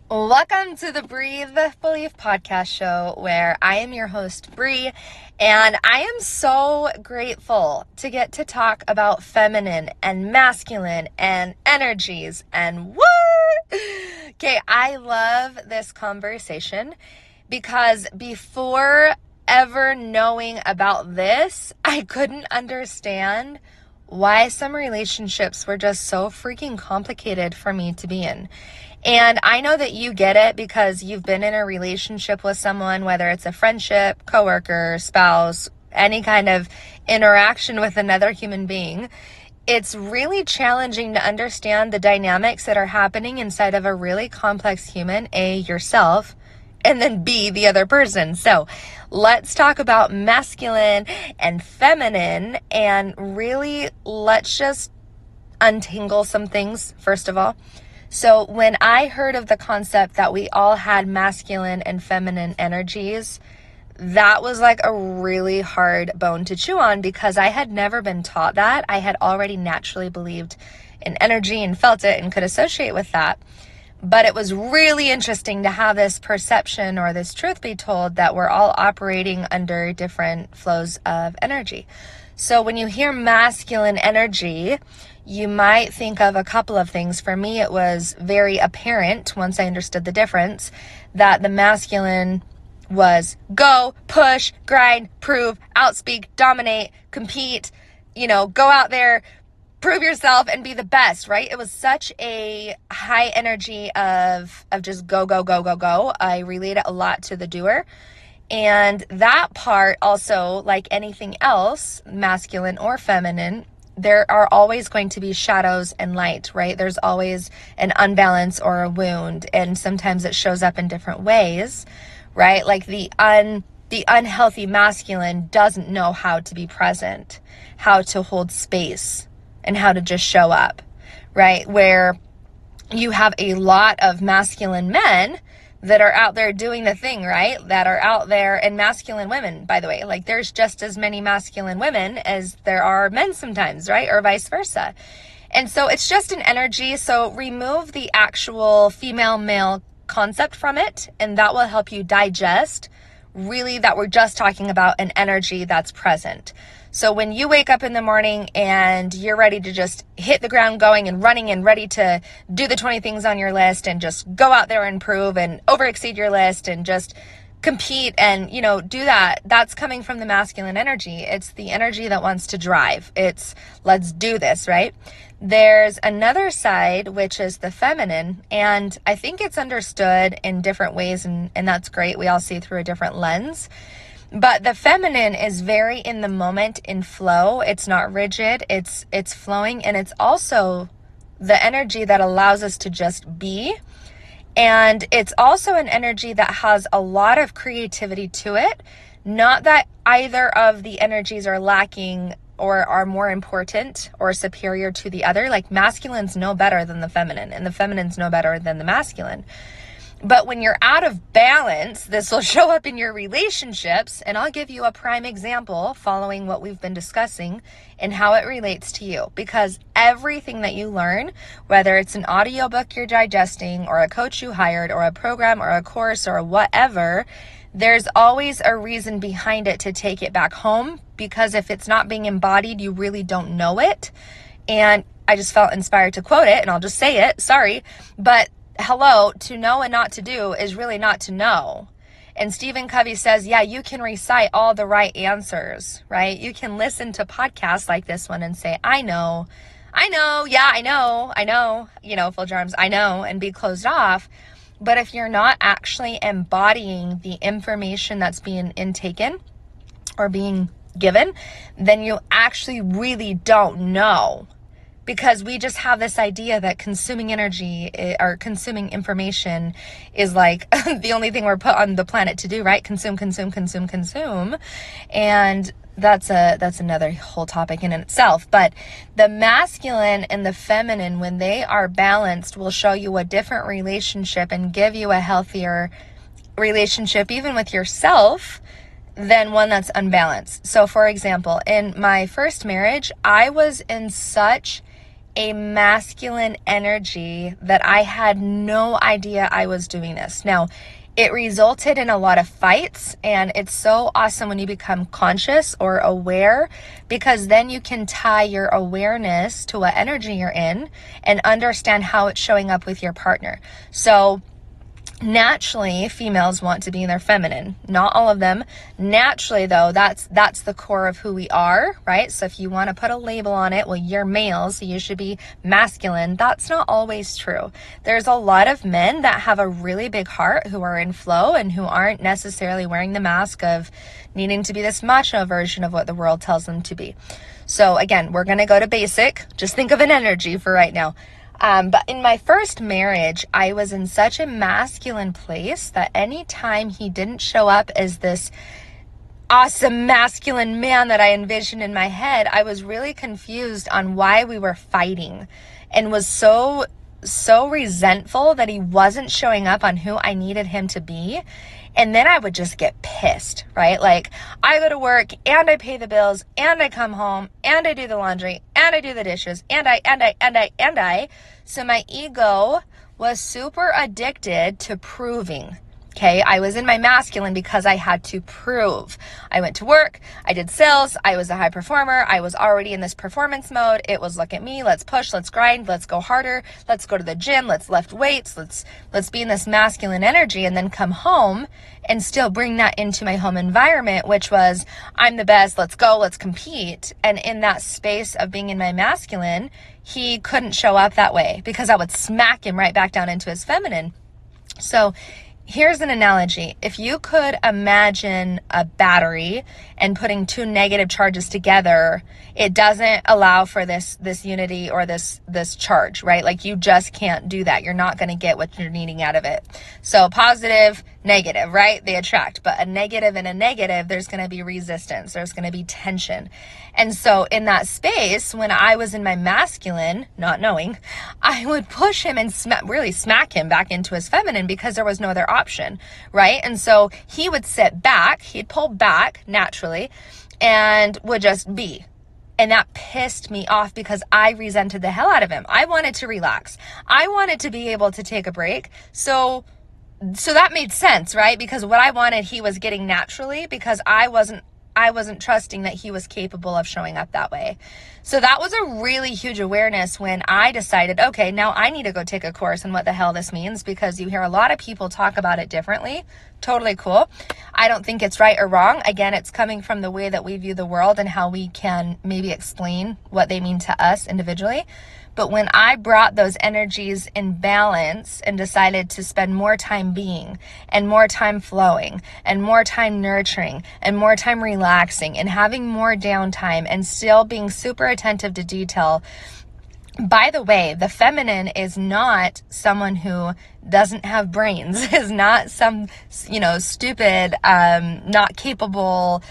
Welcome to the Breathe Belief podcast show, where I am your host, Bree, and I am so grateful to get to talk about feminine and masculine and energies and what? Okay, I love this conversation because before ever knowing about this, I couldn't understand why some relationships were just so freaking complicated for me to be in. And I know that you get it because you've been in a relationship with someone, whether it's a friendship, coworker, spouse, any kind of interaction with another human being. It's really challenging to understand the dynamics that are happening inside of a really complex human, A, yourself, and then B, the other person. So let's talk about masculine and feminine, and really let's just untangle some things, first of all. So when I heard of the concept that we all had masculine and feminine energies, that was like a really hard bone to chew on because I had never been taught that. I had already naturally believed in energy and felt it and could associate with that. But it was really interesting to have this perception or this truth be told that we're all operating under different flows of energy. So when you hear masculine energy, you might think of a couple of things. For me, it was very apparent once I understood the difference that the masculine was go, push, grind, prove, outspeak, dominate, compete, go out there, prove yourself and be the best, right? It was such a high energy of just go, go, go, go, go. I relate it a lot to the doer. And that part also, like anything else, masculine or feminine, there are always going to be shadows and light, right? There's always an unbalance or a wound, and sometimes it shows up in different ways, right? Like the unhealthy masculine doesn't know how to be present, how to hold space, and how to just show up, right? Where you have a lot of masculine men that are out there doing the thing, right? That are out there, and masculine women, by the way, like there's just as many masculine women as there are men sometimes, right? Or vice versa. And so it's just an energy. So remove the actual female male concept from it, and that will help you digest really that we're just talking about an energy that's present. So when you wake up in the morning and you're ready to just hit the ground going and running and ready to do the 20 things on your list and just go out there and prove and over exceed your list and just compete and, do that, that's coming from the masculine energy. It's the energy that wants to drive. It's let's do this, right? There's another side, which is the feminine, and I think it's understood in different ways, and that's great. We all see through a different lens. But the feminine is very in the moment, in flow. It's not rigid, it's flowing, and it's also the energy that allows us to just be. And it's also an energy that has a lot of creativity to it. Not that either of the energies are lacking or are more important or superior to the other. Like masculines know better than the feminine, and the feminines know better than the masculine. But when you're out of balance, this will show up in your relationships. And I'll give you a prime example following what we've been discussing and how it relates to you. Because everything that you learn, whether it's an audiobook you're digesting or a coach you hired or a program or a course or whatever, there's always a reason behind it to take it back home. Because if it's not being embodied, you really don't know it. And I just felt inspired to quote it, and I'll just say it, sorry. But hello, to know and not to do is really not to know. And Stephen Covey says, yeah, you can recite all the right answers, right? You can listen to podcasts like this one and say, I know, yeah, I know, fold your arms, I know, and be closed off. But if you're not actually embodying the information that's being intaken or being given, then you actually really don't know. Because we just have this idea that consuming energy or consuming information is like the only thing we're put on the planet to do, right? Consume. And that's another whole topic in itself. But the masculine and the feminine, when they are balanced, will show you a different relationship and give you a healthier relationship, even with yourself, than one that's unbalanced. So for example, in my first marriage, I was in such a masculine energy that I had no idea I was doing this. Now, it resulted in a lot of fights, and it's so awesome when you become conscious or aware, because then you can tie your awareness to what energy you're in and understand how it's showing up with your partner. So naturally, females want to be in their feminine. Not all of them. Naturally, though, that's the core of who we are, right? So if you want to put a label on it, well, you're male, so you should be masculine. That's not always true. There's a lot of men that have a really big heart who are in flow and who aren't necessarily wearing the mask of needing to be this macho version of what the world tells them to be. So again, we're going to go to basic. Just think of an energy for right now. But in my first marriage, I was in such a masculine place that anytime he didn't show up as this awesome masculine man that I envisioned in my head, I was really confused on why we were fighting, and was so resentful that he wasn't showing up on who I needed him to be. And then I would just get pissed, right? Like, I go to work and I pay the bills and I come home and I do the laundry and I do the dishes and I. So my ego was super addicted to proving. Okay, I was in my masculine because I had to prove. I went to work, I did sales, I was a high performer, I was already in this performance mode. It was, look at me, let's push, let's grind, let's go harder, let's go to the gym, let's lift weights, let's be in this masculine energy, and then come home and still bring that into my home environment, which was, I'm the best, let's go, let's compete. And in that space of being in my masculine, he couldn't show up that way because I would smack him right back down into his feminine. So here's an analogy. If you could imagine a battery and putting two negative charges together, it doesn't allow for this unity or this charge, right? Like, you just can't do that. You're not going to get what you're needing out of it. So positive, negative, right? They attract. But a negative and a negative, there's going to be resistance. There's going to be tension. And so in that space, when I was in my masculine, not knowing, I would push him and really smack him back into his feminine because there was no other option, right? And so he would sit back, he'd pull back naturally and would just be. And that pissed me off because I resented the hell out of him. I wanted to relax. I wanted to be able to take a break. So that made sense, right? Because what I wanted, he was getting naturally, because I wasn't trusting that he was capable of showing up that way. So that was a really huge awareness when I decided, okay, now I need to go take a course on what the hell this means, because you hear a lot of people talk about it differently. Totally cool. I don't think it's right or wrong. Again, it's coming from the way that we view the world and how we can maybe explain what they mean to us individually. But when I brought those energies in balance and decided to spend more time being and more time flowing and more time nurturing and more time relaxing and having more downtime and still being super attentive to detail. By the way, the feminine is not someone who doesn't have brains, is not some, stupid, not capable,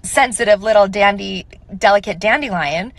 sensitive little delicate dandelion.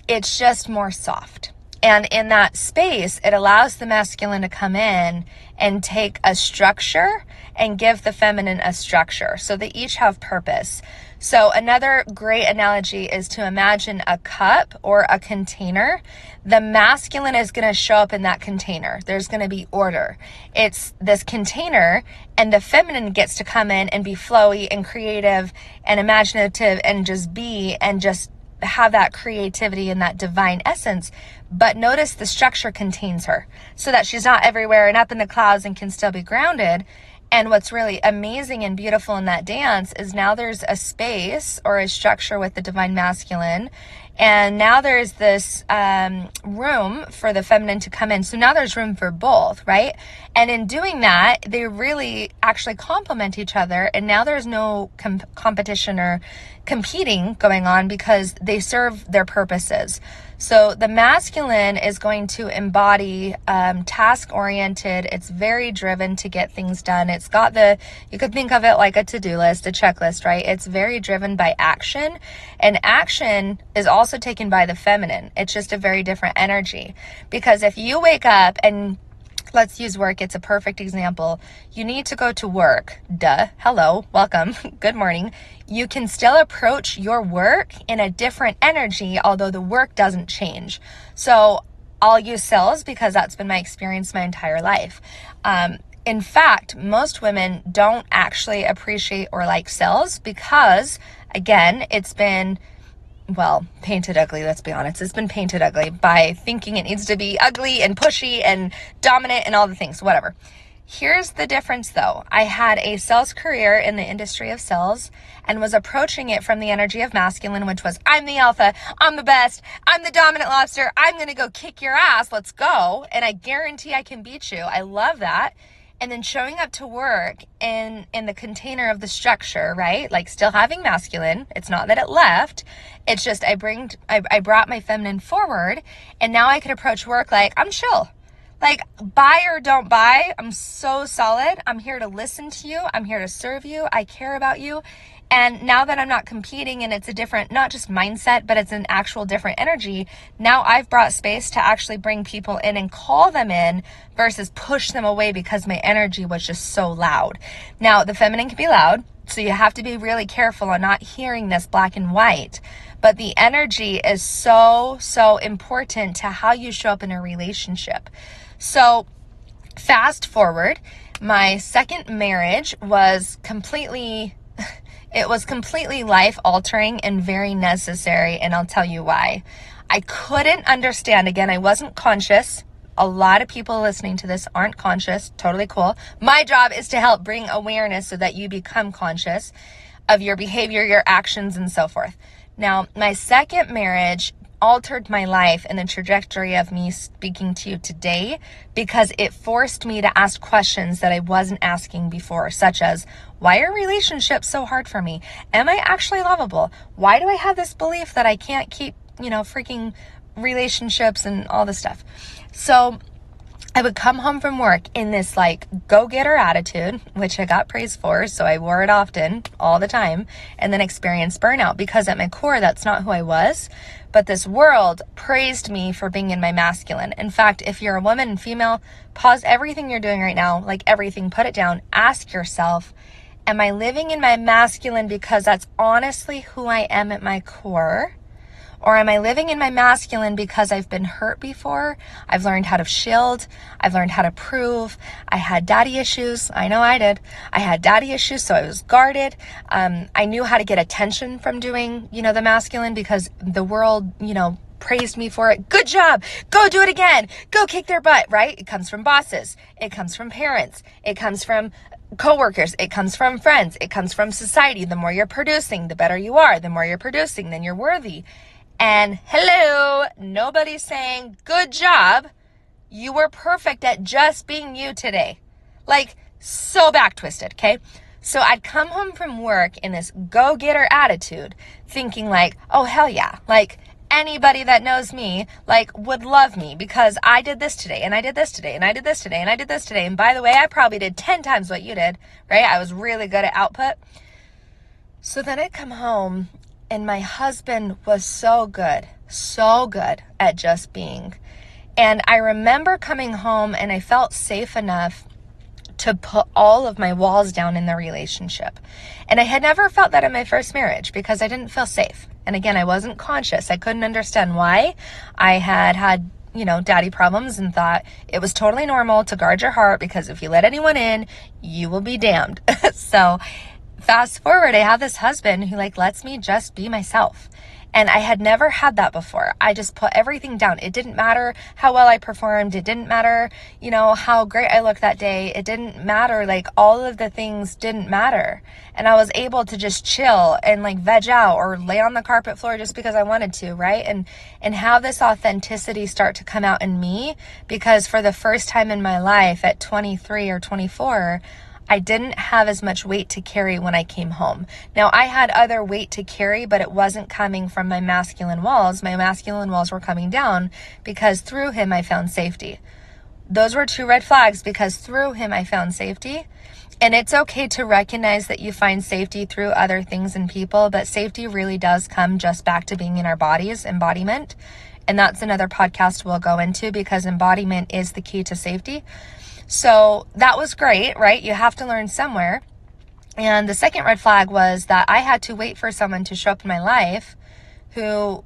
It's just more soft. And in that space, it allows the masculine to come in and take a structure and give the feminine a structure. So they each have purpose. So another great analogy is to imagine a cup or a container. The masculine is going to show up in that container. There's going to be order. It's this container, and the feminine gets to come in and be flowy and creative and imaginative and just be and just have that creativity and that divine essence. But notice the structure contains her so that she's not everywhere and up in the clouds and can still be grounded. And what's really amazing and beautiful in that dance is now there's a space or a structure with the divine masculine. And now there's this room for the feminine to come in. So now there's room for both, right? And in doing that, they really actually complement each other. And now there's no competition or competing going on because they serve their purposes. So the masculine is going to embody task-oriented. It's very driven to get things done. It's got you could think of it like a to-do list, a checklist, right? It's very driven by action. And action is also taken by the feminine. It's just a very different energy. Because if you wake up and let's use work. It's a perfect example. You need to go to work. Duh. Hello. Welcome. Good morning. You can still approach your work in a different energy, although the work doesn't change. So I'll use sales because that's been my experience my entire life. In fact, most women don't actually appreciate or like sales because, again, it's been painted ugly, let's be honest. It's been painted ugly by thinking it needs to be ugly and pushy and dominant and all the things, whatever. Here's the difference though. I had a sales career in the industry of sales and was approaching it from the energy of masculine, which was, I'm the alpha, I'm the best, I'm the dominant lobster, I'm going to go kick your ass, let's go. And I guarantee I can beat you. I love that. And then showing up to work in the container of the structure, right? Like still having masculine. It's not that it left. It's just I brought my feminine forward, and now I could approach work like I'm chill. Like, buy or don't buy, I'm so solid. I'm here to listen to you. I'm here to serve you. I care about you. And now that I'm not competing and it's a different, not just mindset, but it's an actual different energy, now I've brought space to actually bring people in and call them in versus push them away because my energy was just so loud. Now, the feminine can be loud, so you have to be really careful on not hearing this black and white. But the energy is so, so important to how you show up in a relationship. So fast forward, my second marriage was completely life altering and very necessary. And I'll tell you why. I couldn't understand. Again, I wasn't conscious. A lot of people listening to this aren't conscious. Totally cool. My job is to help bring awareness so that you become conscious of your behavior, your actions, and so forth. Now, my second marriage altered my life and the trajectory of me speaking to you today because it forced me to ask questions that I wasn't asking before, such as, why are relationships so hard for me? Am I actually lovable? Why do I have this belief that I can't keep, freaking relationships and all this stuff? So I would come home from work in this like go-getter attitude, which I got praised for, so I wore it often, all the time, and then experience burnout because at my core, that's not who I was. But this world praised me for being in my masculine. In fact, if you're a woman and female, pause everything you're doing right now, like everything, put it down, ask yourself, am I living in my masculine because that's honestly who I am at my core? Or am I living in my masculine because I've been hurt before? I've learned how to shield. I've learned how to prove. I had daddy issues. I know I did. I had daddy issues, so I was guarded. I knew how to get attention from doing, the masculine because the world, praised me for it. Good job. Go do it again. Go kick their butt, right? It comes from bosses. It comes from parents. It comes from coworkers. It comes from friends. It comes from society. The more you're producing, the better you are. The more you're producing, then you're worthy. And hello, nobody's saying, good job. You were perfect at just being you today. Like, so back twisted, okay? So I'd come home from work in this go-getter attitude, thinking like, oh, hell yeah. Like, anybody that knows me, like, would love me because I did this today, and I did this today, and I did this today, and I did this today. And by the way, I probably did 10 times what you did, right? I was really good at output. So then I'd come home, and my husband was so good at just being. And I remember coming home and I felt safe enough to put all of my walls down in the relationship. And I had never felt that in my first marriage because I didn't feel safe. And again, I wasn't conscious. I couldn't understand why. I had daddy problems and thought it was totally normal to guard your heart because if you let anyone in, you will be damned. So fast forward, I have this husband who lets me just be myself. And I had never had that before. I just put everything down. It didn't matter how well I performed. It didn't matter, how great I looked that day. It didn't matter. All of the things didn't matter. And I was able to just chill and veg out or lay on the carpet floor just because I wanted to, right? And have this authenticity start to come out in me because for the first time in my life at 23 or 24, I didn't have as much weight to carry when I came home. Now, I had other weight to carry, but it wasn't coming from my masculine walls. My masculine walls were coming down because through him, I found safety. Those were 2 red flags because through him, I found safety. And it's okay to recognize that you find safety through other things and people, but safety really does come just back to being in our bodies, embodiment. And that's another podcast we'll go into because embodiment is the key to safety. So that was great, right? You have to learn somewhere. And the second red flag was that I had to wait for someone to show up in my life who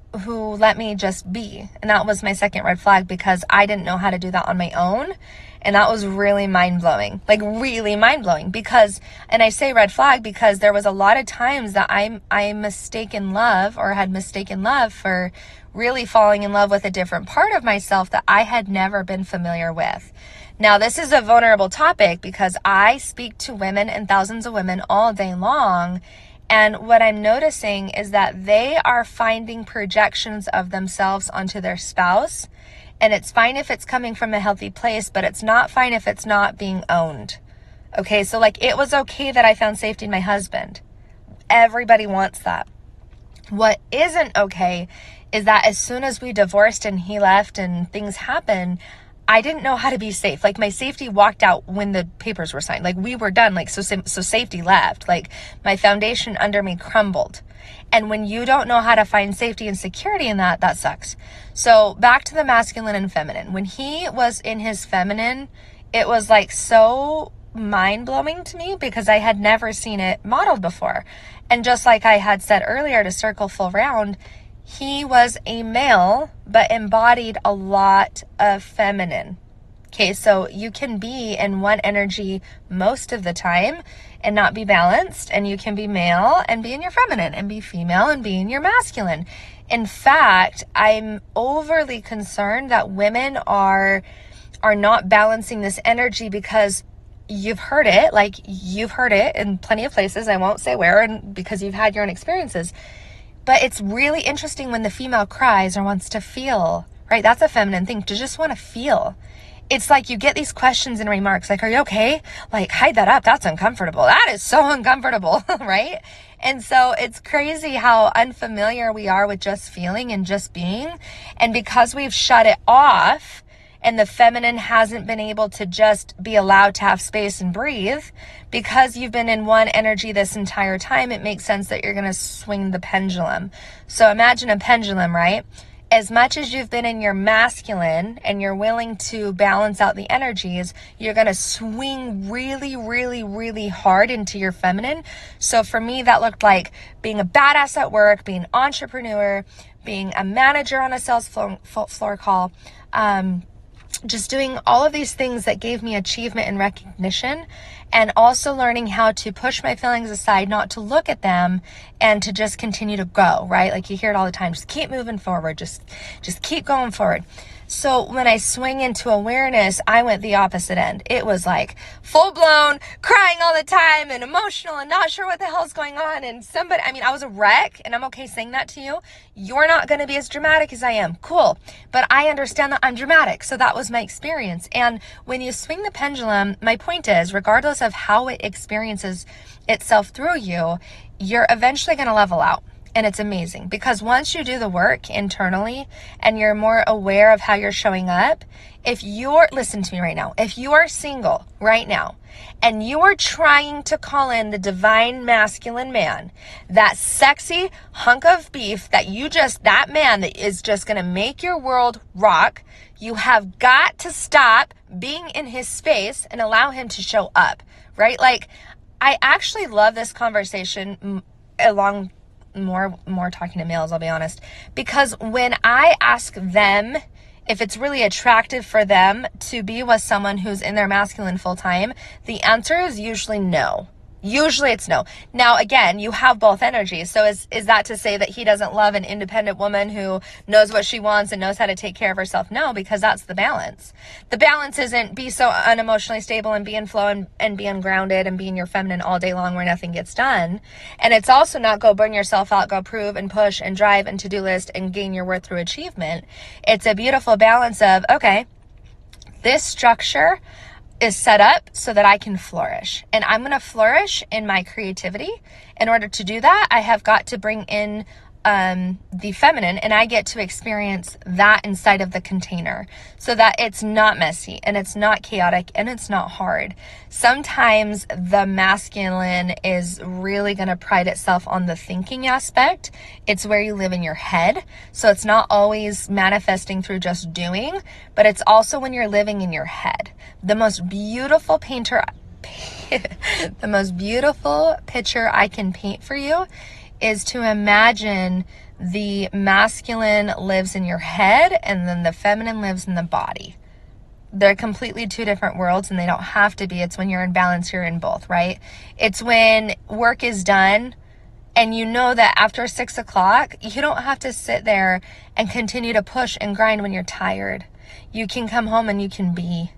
let me just be. And that was my second red flag, because I didn't know how to do that on my own. And that was really mind-blowing, like really mind-blowing, because, and I say red flag because there was a lot of times that I mistaken love, or had mistaken love for really falling in love with a different part of myself that I had never been familiar with. Now, this is a vulnerable topic because I speak to women and thousands of women all day long. And what I'm noticing is that they are finding projections of themselves onto their spouse. And it's fine if it's coming from a healthy place, but it's not fine if it's not being owned. Okay, so like, it was okay that I found safety in my husband. Everybody wants that. What isn't okay is that as soon as we divorced and he left and things happened, I didn't know how to be safe. Like, my safety walked out when the papers were signed. Like, we were done. Like, so safety left. Like, my foundation under me crumbled. And when you don't know how to find safety and security in that, that sucks. So back to the masculine and feminine. When he was in his feminine, it was like so mind-blowing to me because I had never seen it modeled before. And just like I had said earlier, to circle full round, he was a male, but embodied a lot of feminine. Okay, so you can be in one energy most of the time and not be balanced, and you can be male and be in your feminine, and be female and be in your masculine. In fact, I'm overly concerned that women are not balancing this energy, because you've heard it, like you've heard it in plenty of places. I won't say where, and because you've had your own experiences. But it's really interesting when the female cries or wants to feel, right? That's a feminine thing, to just want to feel. It's like you get these questions and remarks like, are you okay? Like, hide that up. That's uncomfortable. That is so uncomfortable, right? And so it's crazy how unfamiliar we are with just feeling and just being. And because we've shut it off, and the feminine hasn't been able to just be allowed to have space and breathe, because you've been in one energy this entire time, it makes sense that you're going to swing the pendulum. So imagine a pendulum, right? As much as you've been in your masculine and you're willing to balance out the energies, you're going to swing really, really, really hard into your feminine. So for me, that looked like being a badass at work, being an entrepreneur, being a manager on a sales floor call, just doing all of these things that gave me achievement and recognition, and also learning how to push my feelings aside, not to look at them, and to just continue to go, right? Like, you hear it all the time, just keep moving forward, just keep going forward. So when I swing into awareness, I went the opposite end. It was like full blown crying all the time and emotional and not sure what the hell's going on. And I was a wreck, and I'm okay saying that to you. You're not going to be as dramatic as I am. Cool. But I understand that I'm dramatic. So that was my experience. And when you swing the pendulum, my point is, regardless of how it experiences itself through you, you're eventually going to level out. And it's amazing, because once you do the work internally and you're more aware of how you're showing up, listen to me right now, if you are single right now and you are trying to call in the divine masculine man, that sexy hunk of beef that man that is just going to make your world rock, you have got to stop being in his space and allow him to show up, right? Like, I actually love this conversation along more talking to males, I'll be honest, because when I ask them if it's really attractive for them to be with someone who's in their masculine full time, the answer is usually no. Usually it's no. Now, again, you have both energies. So is that to say that he doesn't love an independent woman who knows what she wants and knows how to take care of herself? No, because that's the balance. The balance isn't be so unemotionally stable and be in flow and be ungrounded and be in your feminine all day long where nothing gets done. And it's also not go burn yourself out, go prove and push and drive and to-do list and gain your worth through achievement. It's a beautiful balance of, okay, this structure is set up so that I can flourish, and I'm going to flourish in my creativity. In order to do that, I have got to bring in the feminine, and I get to experience that inside of the container so that it's not messy and it's not chaotic and it's not hard. Sometimes the masculine is really going to pride itself on the thinking aspect. It's where you live in your head. So it's not always manifesting through just doing, but it's also when you're living in your head. The most beautiful picture I can paint for you is to imagine the masculine lives in your head and then the feminine lives in the body. They're completely two different worlds, and they don't have to be. It's when you're in balance, you're in both, right? It's when work is done and you know that after 6 o'clock, you don't have to sit there and continue to push and grind when you're tired. You can come home and you can be.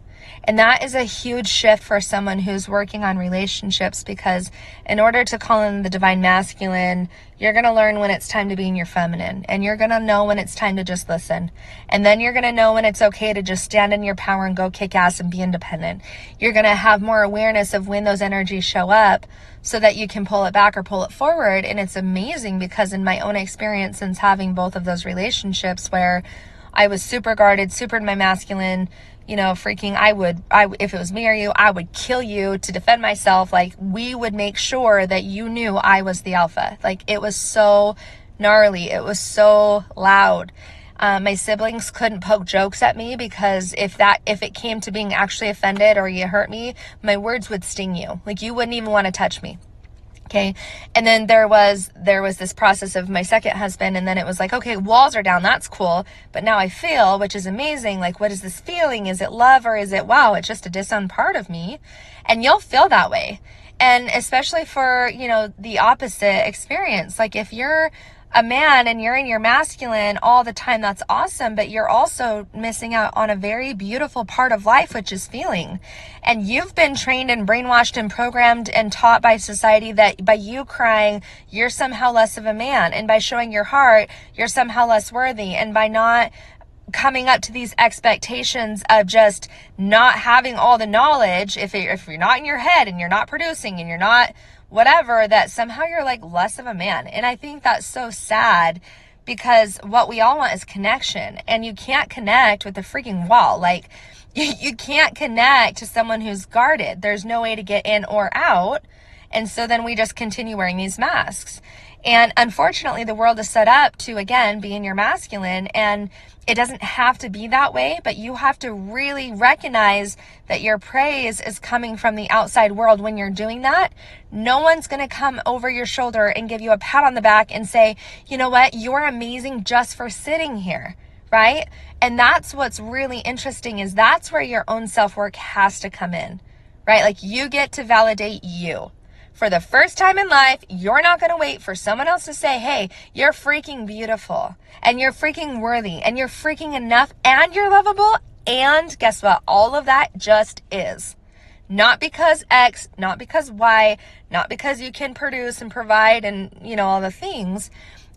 And that is a huge shift for someone who's working on relationships, because in order to call in the divine masculine, you're going to learn when it's time to be in your feminine, and you're going to know when it's time to just listen. And then you're going to know when it's okay to just stand in your power and go kick ass and be independent. You're going to have more awareness of when those energies show up so that you can pull it back or pull it forward. And it's amazing because in my own experience, since having both of those relationships where I was super guarded, super in my masculine, freaking, if it was me or you, I would kill you to defend myself. Like, we would make sure that you knew I was the alpha. Like, it was so gnarly. It was so loud. My siblings couldn't poke jokes at me because if it came to being actually offended or you hurt me, my words would sting you. Like, you wouldn't even want to touch me. Okay. And then there was this process of my second husband. And then it was like, okay, walls are down. That's cool. But now I feel, which is amazing. Like, what is this feeling? Is it love, or is it, wow, it's just a disowned part of me? And you'll feel that way. And especially for, the opposite experience. Like, if you're a man and you're in your masculine all the time, that's awesome. But you're also missing out on a very beautiful part of life, which is feeling. And you've been trained and brainwashed and programmed and taught by society that by you crying, you're somehow less of a man. And by showing your heart, you're somehow less worthy. And by not coming up to these expectations of just not having all the knowledge, if you're not in your head and you're not producing and you're not whatever, that somehow you're like less of a man. And I think that's so sad, because what we all want is connection, and you can't connect with a freaking wall. Like, you can't connect to someone who's guarded. There's no way to get in or out. And so then we just continue wearing these masks. And unfortunately, the world is set up to, again, be in your masculine, and it doesn't have to be that way, but you have to really recognize that your praise is coming from the outside world. When you're doing that, no one's going to come over your shoulder and give you a pat on the back and say, you know what, you're amazing just for sitting here, right? And that's what's really interesting, is that's where your own self-work has to come in, right? Like, you get to validate you. For the first time in life, you're not going to wait for someone else to say, hey, you're freaking beautiful and you're freaking worthy and you're freaking enough and you're lovable. And guess what? All of that just is. Not because X, not because Y, not because you can produce and provide and, all the things,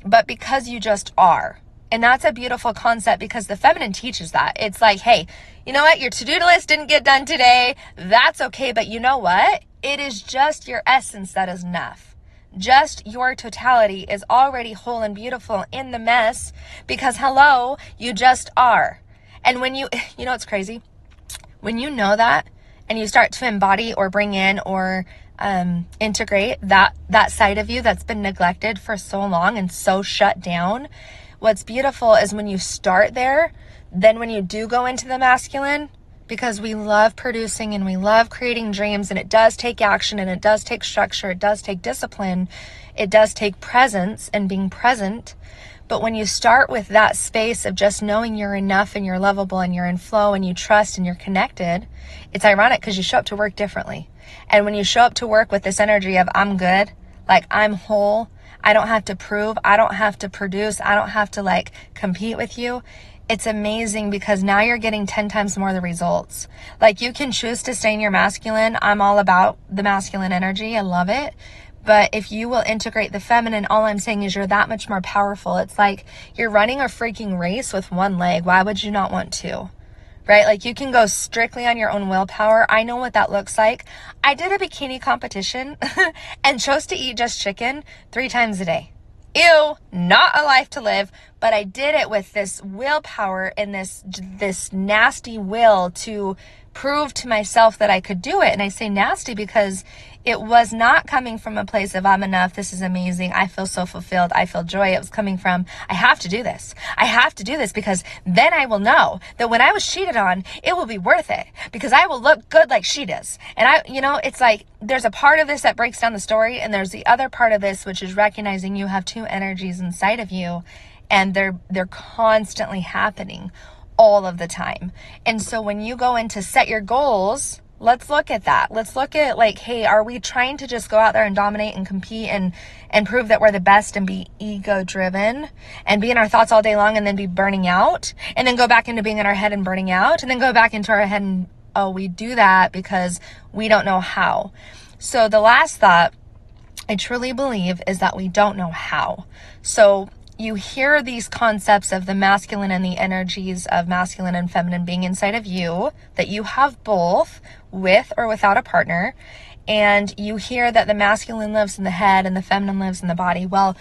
but because you just are. And that's a beautiful concept, because the feminine teaches that. It's like, hey, you know what? Your to-do list didn't get done today. That's okay. But you know what? It is just your essence that is enough. Just your totality is already whole and beautiful in the mess, because hello, you just are. And when it's crazy. When you know that and you start to embody or bring in or integrate that side of you that's been neglected for so long and so shut down, what's beautiful is when you start there, then when you do go into the masculine, because we love producing and we love creating dreams, and it does take action and it does take structure, it does take discipline, it does take presence and being present. But when you start with that space of just knowing you're enough and you're lovable and you're in flow and you trust and you're connected, it's ironic because you show up to work differently. And when you show up to work with this energy of I'm good, like I'm whole, I don't have to prove, I don't have to produce, I don't have to compete with you. It's amazing, because now you're getting 10 times more of the results. Like, you can choose to stay in your masculine. I'm all about the masculine energy. I love it. But if you will integrate the feminine, all I'm saying is you're that much more powerful. It's like you're running a freaking race with one leg. Why would you not want to? Right? Like, you can go strictly on your own willpower. I know what that looks like. I did a bikini competition and chose to eat just chicken 3 times a day. Ew, not a life to live. But I did it with this willpower and this nasty will to prove to myself that I could do it. And I say nasty because it was not coming from a place of I'm enough, this is amazing, I feel so fulfilled, I feel joy. It was coming from I have to do this. I have to do this because then I will know that when I was cheated on, it will be worth it because I will look good like she does. And it's like there's a part of this that breaks down the story, and there's the other part of this, which is recognizing you have two energies inside of you, and they're constantly happening all of the time. And so when you go in to set your goals, let's look at that. Let's look at like, hey, are we trying to just go out there and dominate and compete and prove that we're the best and be ego driven and be in our thoughts all day long and then be burning out and then go back into being in our head and burning out and then go back into our head and, oh, we do that because we don't know how. So the last thought I truly believe is that we don't know how. So you hear these concepts of the masculine and the energies of masculine and feminine being inside of you, that you have both with or without a partner. And you hear that the masculine lives in the head and the feminine lives in the body. Well,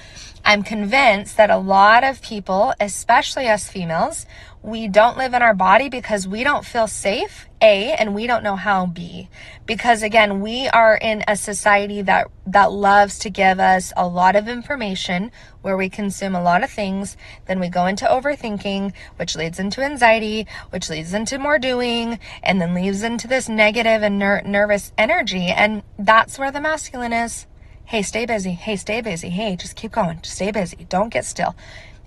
I'm convinced that a lot of people, especially us females, we don't live in our body because we don't feel safe, A, and we don't know how, B. Because again, we are in a society that loves to give us a lot of information where we consume a lot of things. Then we go into overthinking, which leads into anxiety, which leads into more doing, and then leads into this negative and nervous energy. And that's where the masculine is. Hey, stay busy. Hey, stay busy. Hey, just keep going. Just stay busy. Don't get still.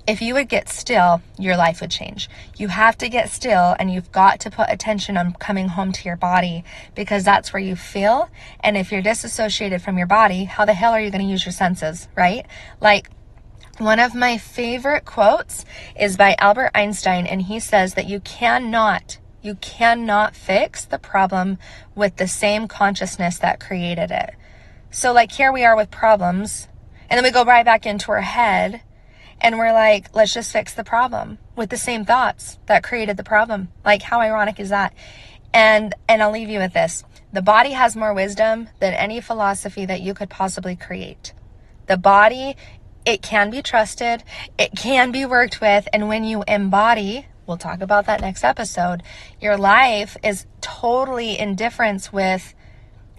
If you would get still, your life would change. You have to get still, and you've got to put attention on coming home to your body, because that's where you feel. And if you're disassociated from your body, how the hell are you going to use your senses, right? Like, one of my favorite quotes is by Albert Einstein, and he says that you cannot fix the problem with the same consciousness that created it. So like here we are with problems, and then we go right back into our head, and we're like, let's just fix the problem with the same thoughts that created the problem. Like, how ironic is that? And I'll leave you with this. The body has more wisdom than any philosophy that you could possibly create. The body, it can be trusted. It can be worked with. And when you embody, we'll talk about that next episode, your life is totally in difference with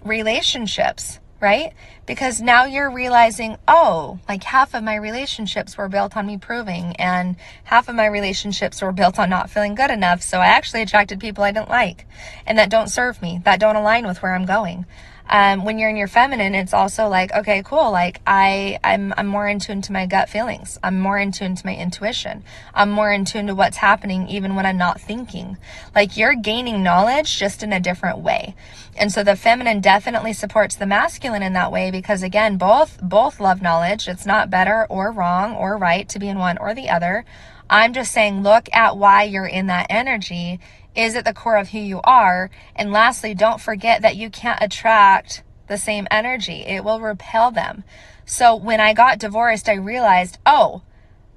relationships, right? Because now you're realizing, oh, like half of my relationships were built on me proving, and half of my relationships were built on not feeling good enough. So I actually attracted people I didn't like and that don't serve me, that don't align with where I'm going. When you're in your feminine, it's also like, okay, cool. Like I'm more in tune to my gut feelings. I'm more in tune to my intuition. I'm more in tune to what's happening even when I'm not thinking. Like, you're gaining knowledge just in a different way. And so the feminine definitely supports the masculine in that way, because again, both love knowledge. It's not better or wrong or right to be in one or the other. I'm just saying, look at why you're in that energy. Is at the core of who you are. And lastly, don't forget that you can't attract the same energy. It will repel them. So when I got divorced, I realized, oh,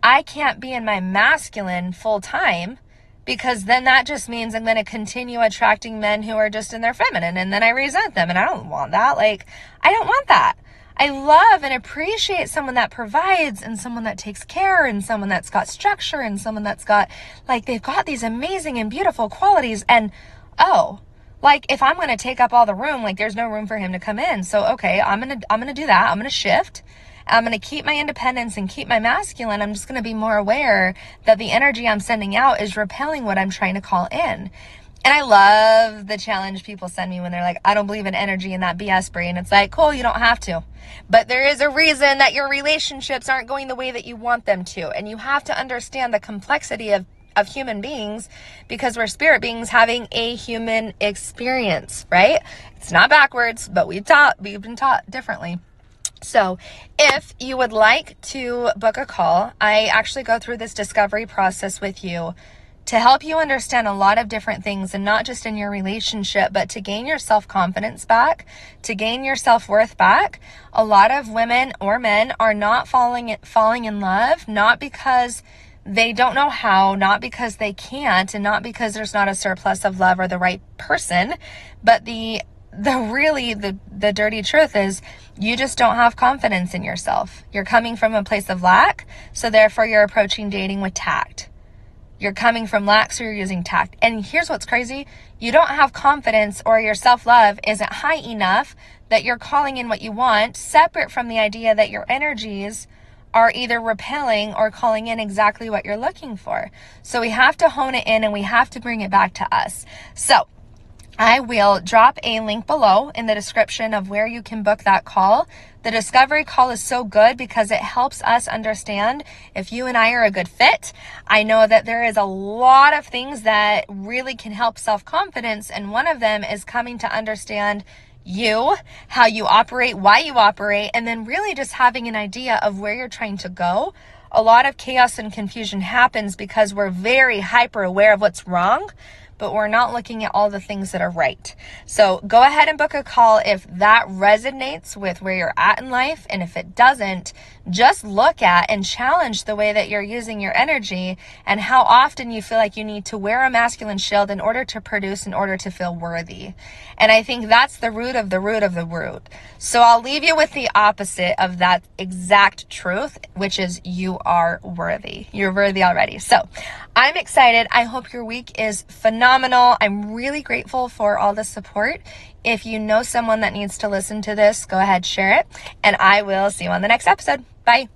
I can't be in my masculine full time, because then that just means I'm going to continue attracting men who are just in their feminine, and then I resent them, and I don't want that. Like, I don't want that. I love and appreciate someone that provides, and someone that takes care, and someone that's got structure, and someone that's got, like, they've got these amazing and beautiful qualities. And, oh, like, if I'm going to take up all the room, like, there's no room for him to come in. So, okay, I'm going to do that. I'm going to shift. I'm going to keep my independence and keep my masculine. I'm just going to be more aware that the energy I'm sending out is repelling what I'm trying to call in. And I love the challenge people send me when they're like, I don't believe in energy and that BS, Brie. And it's like, cool, you don't have to. But there is a reason that your relationships aren't going the way that you want them to. And you have to understand the complexity of human beings, because we're spirit beings having a human experience, right? It's not backwards, but we've been taught differently. So if you would like to book a call, I actually go through this discovery process with you to help you understand a lot of different things, and not just in your relationship, but to gain your self-confidence back, to gain your self-worth back. A lot of women or men are not falling in love, not because they don't know how, not because they can't, and not because there's not a surplus of love or the right person, but the the dirty truth is you just don't have confidence in yourself. You're coming from a place of lack, so therefore you're approaching dating with tact. You're coming from lack, so you're using tact. And here's what's crazy. You don't have confidence, or your self-love isn't high enough that you're calling in what you want, separate from the idea that your energies are either repelling or calling in exactly what you're looking for. So we have to hone it in, and we have to bring it back to us. So I will drop a link below in the description of where you can book that call. The discovery call is so good because it helps us understand if you and I are a good fit. I know that there is a lot of things that really can help self-confidence, and one of them is coming to understand you, how you operate, why you operate, and then really just having an idea of where you're trying to go. A lot of chaos and confusion happens because we're very hyper aware of what's wrong, but we're not looking at all the things that are right. So go ahead and book a call if that resonates with where you're at in life. And if it doesn't, just look at and challenge the way that you're using your energy and how often you feel like you need to wear a masculine shield in order to produce, in order to feel worthy. And I think that's the root of the root of the root. So I'll leave you with the opposite of that exact truth, which is you are worthy. You're worthy already. So I'm excited. I hope your week is phenomenal. I'm really grateful for all the support. If you know someone that needs to listen to this, go ahead, share it, and I will see you on the next episode. Bye.